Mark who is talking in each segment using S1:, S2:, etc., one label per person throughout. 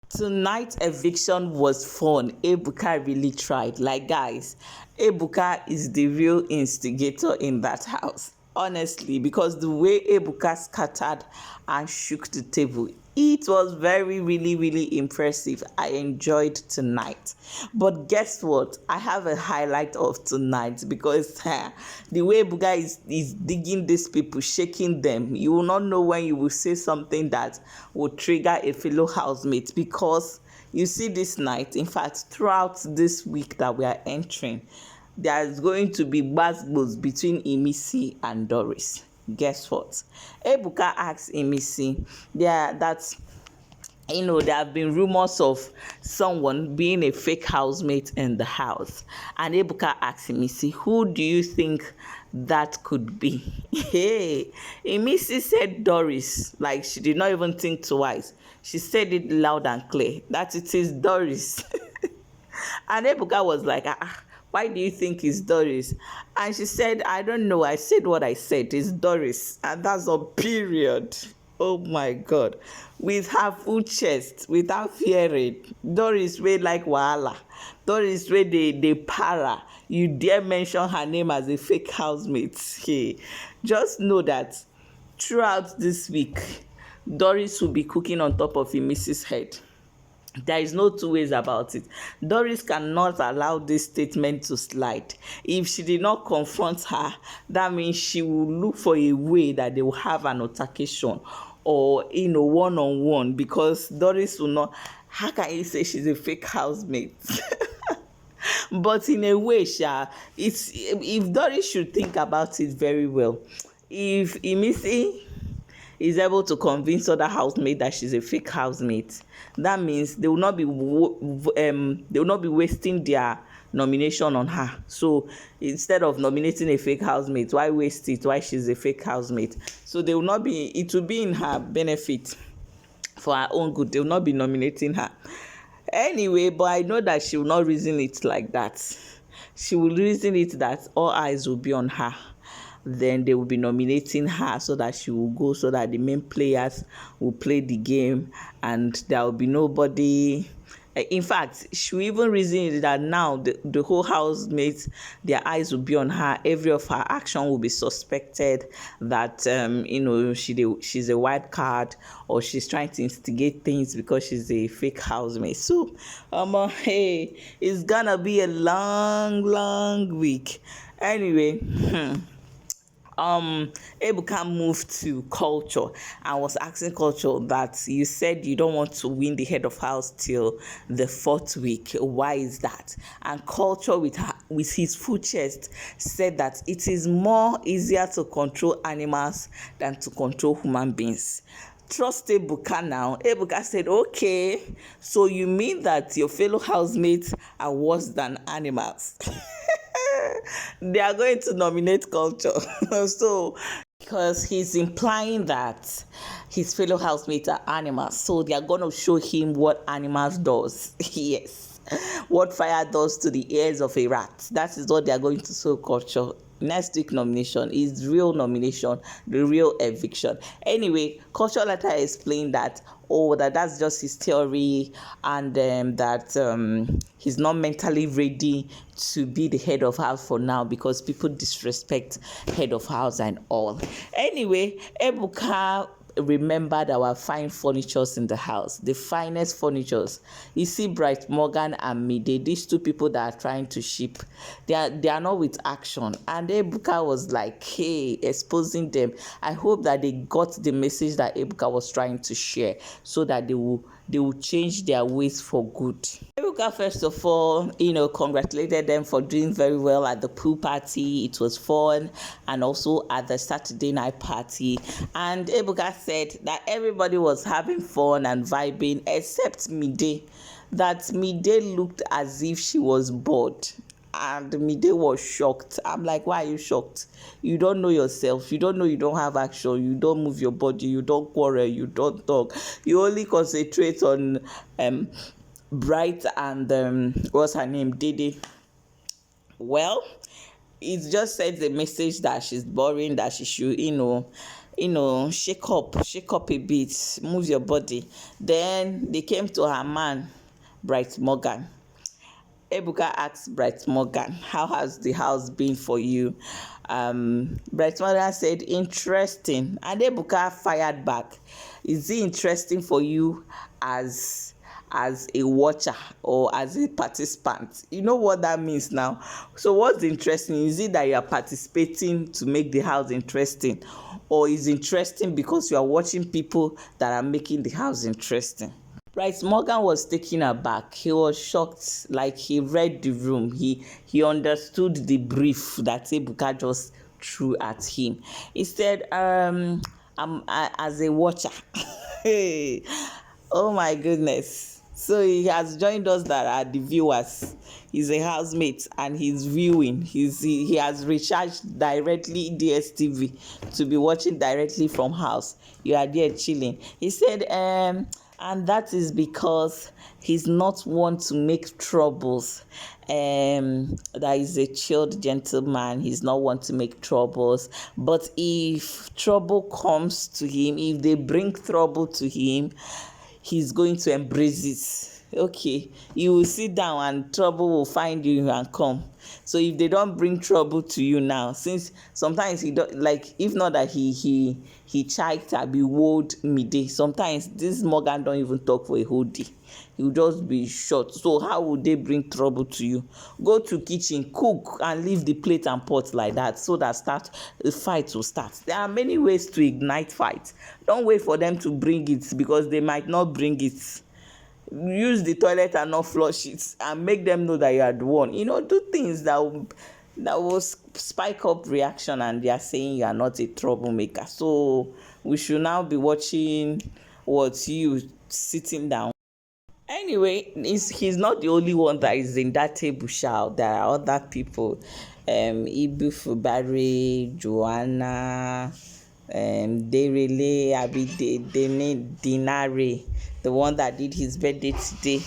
S1: Tonight's eviction was fun. Ebuka really tried. Like, guys, Ebuka is the real instigator in that house. Honestly, because the way Ebuka scattered and shook the table, it was very, really, really impressive. I enjoyed tonight. But guess what? I have a highlight of tonight because the way Ebuka is digging these people, shaking them, you will not know when you will say something that will trigger a fellow housemate. Because you see, this night, in fact, throughout this week that we are entering, there's going to be gbas between IMISI and DORIS. Guess what? Ebuka asked IMISI that there have been rumors of someone being a fake housemate in the house. And Ebuka asked IMISI, who do you think that could be? Hey, IMISI said DORIS. Like, she did not even think twice. She said it loud and clear that it is DORIS. And Ebuka was like, why do you think it's DORIS? And she said, I don't know. I said what I said. It's DORIS. And that's a period. Oh my God. With her full chest, without fearing. DORIS way like wahala. DORIS way they para. You dare mention her name as a fake housemate. Hey, just know that throughout this week, DORIS will be cooking on top of Mrs. head. There is no two ways about it. DORIS cannot allow this statement to slide. If she did not confront her, that means she will look for a way that they will have an altercation or one-on-one, because DORIS will not. How can you say she's a fake housemate? But in a way, if DORIS should think about it very well, if IMISI is able to convince other housemates that she's a fake housemate, that means they will not be wasting their nomination on her. So instead of nominating a fake housemate, why waste it? Why she's a fake housemate? So they will not be. It will be in her benefit, for her own good. They will not be nominating her anyway. But I know that she will not reason it like that. She will reason it that all eyes will be on her. Then they will be nominating her so that she will go, so that the main players will play the game and there will be nobody. In fact, she will even reason that now the whole housemates, their eyes will be on her. Every of her action will be suspected that she's a wild card, or she's trying to instigate things because she's a fake housemate. So hey, it's gonna be a long week anyway. Ebuka moved to Culture and was asking Culture that you said you don't want to win the head of house till the 4th week. Why is that? And Culture, with his full chest, said that it is more easier to control animals than to control human beings. Trust Ebuka now. Ebuka said, okay, so you mean that your fellow housemates are worse than animals? They are going to nominate Culture. So, because he's implying that his fellow housemates are animals, so they are going to show him what animals does. Yes, what fire does to the ears of a rat. That is what they are going to show Culture. Next week nomination is real nomination, the real eviction. Anyway, Culture later explained that that's just his theory, and that he's not mentally ready to be the head of house for now because people disrespect head of house and all. Anyway, Ebuka remembered our fine furnitures in the house, the finest furnitures. You see, Bright Morgan and Mide, these two people that are trying to ship, they are not with action. And Ebuka was like, hey, exposing them. I hope that they got the message that Ebuka was trying to share, so that they will change their ways for good. Ebuka, first of all, congratulated them for doing very well at the pool party. It was fun, and also at the Saturday night party. And Ebuka said that everybody was having fun and vibing except Mide. That Mide looked as if she was bored. And Mide was shocked. I'm like, why are you shocked? You don't know yourself. You don't know you don't have action. You don't move your body. You don't quarrel. You don't talk. You only concentrate on Bright and what's her name? Dede. Well, it just sends a message that she's boring, that she should, shake up a bit, move your body. Then they came to her man, Bright Morgan. Ebuka asked Bright Morgan, how has the house been for you? Bright Morgan said, interesting. And Ebuka fired back, is it interesting for you as a watcher or as a participant? You know what that means now. So what's interesting? Is it that you are participating to make the house interesting, or is interesting because you are watching people that are making the house interesting? Right, Morgan was taken aback. He was shocked, like he read the room. He understood the brief that Ebuka just threw at him. He said, as a watcher. Hey, oh my goodness. So he has joined us that are the viewers. He's a housemate and he's viewing. He has recharged directly DSTV to be watching directly from house. You are there chilling. He said, and that is because he's not one to make troubles. That is a chilled gentleman. He's not one to make troubles. But if trouble comes to him, if they bring trouble to him, he's going to embrace it. Okay, you will sit down and trouble will find you and come. So if they don't bring trouble to you now, since sometimes he don't, like, if not that he checked be wold midday, sometimes this Morgan don't even talk for a whole day. He will just be short. So how would they bring trouble to you? Go to kitchen, cook, and leave the plate and pot like that, so that the fight will start. There are many ways to ignite fights. Don't wait for them to bring it, because they might not bring it. Use the toilet and not flush it, and make them know that you are the one. Do things that will spike up reaction, and they are saying you are not a troublemaker. So we should now be watching what you sitting down. Anyway, he's not the only one that is in that table shout. There are other people, Barry, Joanna, Derele, Dinare, the one that did his birthday today.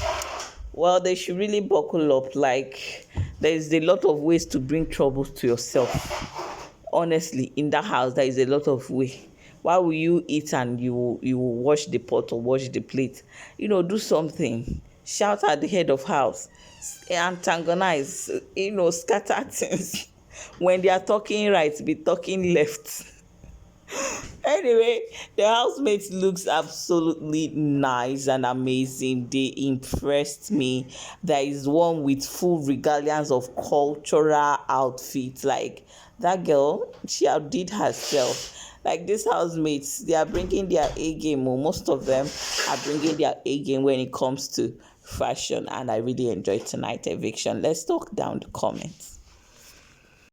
S1: Well, they should really buckle up. Like, there is a lot of ways to bring troubles to yourself. Honestly, in that house, there is a lot of ways. Why will you eat and you will wash the pot or wash the plate? Do something. Shout at the head of house. Antagonize. Scatter things. When they are talking right, be talking left. Anyway, the housemate looks absolutely nice and amazing. They impressed me. There is one with full regalias of cultural outfits. Like, that girl, she outdid herself. Like, these housemates, they are bringing their A game. Most of them are bringing their A game when it comes to fashion. And I really enjoyed tonight's eviction. Let's talk down the comments.